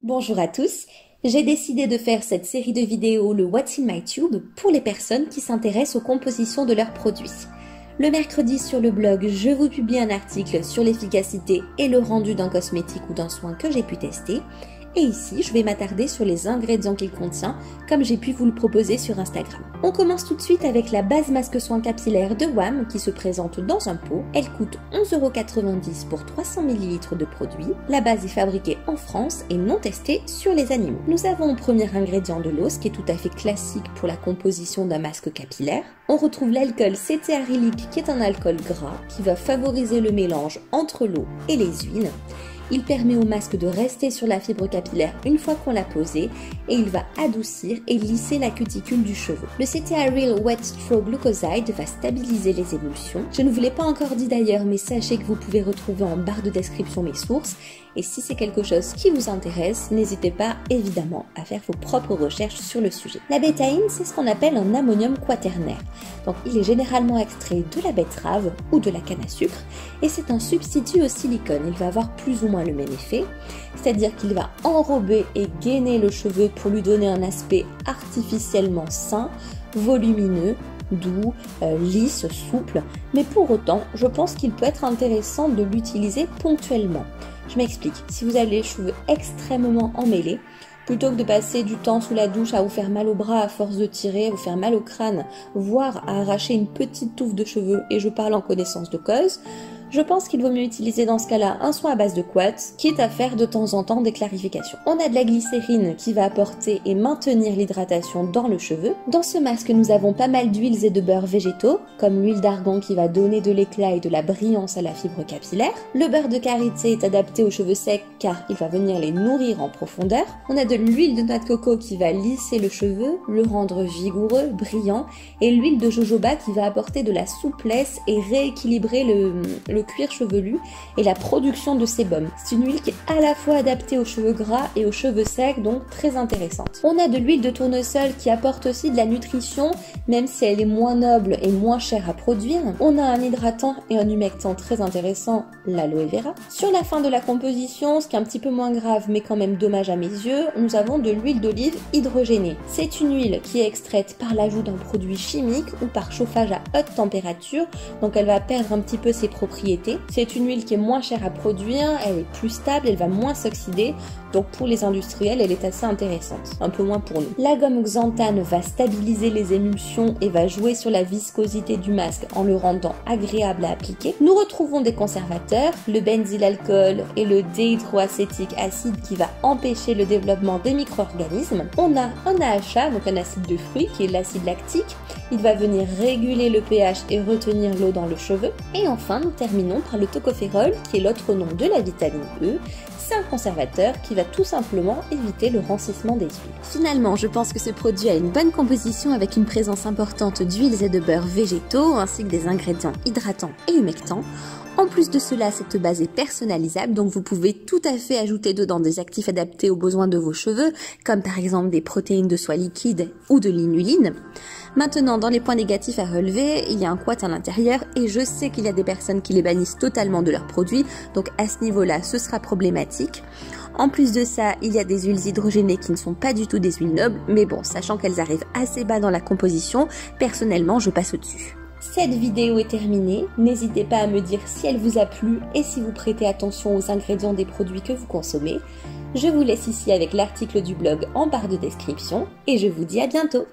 Bonjour à tous, j'ai décidé de faire cette série de vidéos, le What's in my tube, pour les personnes qui s'intéressent aux compositions de leurs produits. Le mercredi sur le blog, je vous publie un article sur l'efficacité et le rendu d'un cosmétique ou d'un soin que j'ai pu tester. Et ici, je vais m'attarder sur les ingrédients qu'il contient, comme j'ai pu vous le proposer sur Instagram. On commence tout de suite avec la base masque soin capillaire de WAM qui se présente dans un pot. Elle coûte 11,90 € pour 300 ml de produit. La base est fabriquée en France et non testée sur les animaux. Nous avons au premier ingrédient de l'eau, ce qui est tout à fait classique pour la composition d'un masque capillaire. On retrouve l'alcool cétéarylique qui est un alcool gras qui va favoriser le mélange entre l'eau et les huiles. Il permet au masque de rester sur la fibre capillaire une fois qu'on l'a posé et il va adoucir et lisser la cuticule du cheveu. Le Cetaryl Wet Straw Glucoside va stabiliser les émulsions. Je ne vous l'ai pas encore dit d'ailleurs, mais sachez que vous pouvez retrouver en barre de description mes sources. Et si c'est quelque chose qui vous intéresse, n'hésitez pas évidemment à faire vos propres recherches sur le sujet. La bétaïne, c'est ce qu'on appelle un ammonium quaternaire. Donc il est généralement extrait de la betterave ou de la canne à sucre et c'est un substitut au silicone. Il va avoir plus ou moins le même effet, c'est-à-dire qu'il va enrober et gainer le cheveu pour lui donner un aspect artificiellement sain, volumineux, doux, lisse, souple, mais pour autant, je pense qu'il peut être intéressant de l'utiliser ponctuellement. Je m'explique, si vous avez les cheveux extrêmement emmêlés, plutôt que de passer du temps sous la douche à vous faire mal au bras à force de tirer, à vous faire mal au crâne, voire à arracher une petite touffe de cheveux, et je parle en connaissance de cause, je pense qu'il vaut mieux utiliser dans ce cas-là un soin à base de quartz, quitte à faire de temps en temps des clarifications. On a de la glycérine qui va apporter et maintenir l'hydratation dans le cheveu. Dans ce masque, nous avons pas mal d'huiles et de beurres végétaux, comme l'huile d'argan qui va donner de l'éclat et de la brillance à la fibre capillaire. Le beurre de karité est adapté aux cheveux secs car il va venir les nourrir en profondeur. On a de l'huile de noix de coco qui va lisser le cheveu, le rendre vigoureux, brillant, et l'huile de jojoba qui va apporter de la souplesse et rééquilibrer le cuir chevelu et la production de sébum. C'est une huile qui est à la fois adaptée aux cheveux gras et aux cheveux secs, donc très intéressante. On a de l'huile de tournesol qui apporte aussi de la nutrition, même si elle est moins noble et moins chère à produire. On a un hydratant et un humectant très intéressant, l'aloe vera. Sur la fin de la composition, ce qui est un petit peu moins grave mais quand même dommage à mes yeux, nous avons de l'huile d'olive hydrogénée. C'est une huile qui est extraite par l'ajout d'un produit chimique ou par chauffage à haute température, donc elle va perdre un petit peu ses propriétés. C'est une huile qui est moins chère à produire, elle est plus stable, elle va moins s'oxyder, donc pour les industriels, elle est assez intéressante, un peu moins pour nous. La gomme xanthane va stabiliser les émulsions et va jouer sur la viscosité du masque en le rendant agréable à appliquer. Nous retrouvons des conservateurs, le benzylalcool et le déhydroacétique acide qui va empêcher le développement des micro-organismes. On a un AHA, donc un acide de fruits, qui est l'acide lactique. Il va venir réguler le pH et retenir l'eau dans le cheveu. Et enfin, nous terminons par le tocophérol, qui est l'autre nom de la vitamine E. C'est un conservateur qui va tout simplement éviter le rancissement des huiles. Finalement, je pense que ce produit a une bonne composition avec une présence importante d'huiles et de beurres végétaux, ainsi que des ingrédients hydratants et humectants. En plus de cela, cette base est personnalisable, donc vous pouvez tout à fait ajouter dedans des actifs adaptés aux besoins de vos cheveux, comme par exemple des protéines de soie liquide ou de l'inuline. Maintenant, dans les points négatifs à relever, il y a un couate à l'intérieur et je sais qu'il y a des personnes qui les bannissent totalement de leurs produits, donc à ce niveau-là, ce sera problématique. En plus de ça, il y a des huiles hydrogénées qui ne sont pas du tout des huiles nobles, mais bon, sachant qu'elles arrivent assez bas dans la composition, personnellement, je passe au-dessus. Cette vidéo est terminée, n'hésitez pas à me dire si elle vous a plu et si vous prêtez attention aux ingrédients des produits que vous consommez. Je vous laisse ici avec l'article du blog en barre de description et je vous dis à bientôt.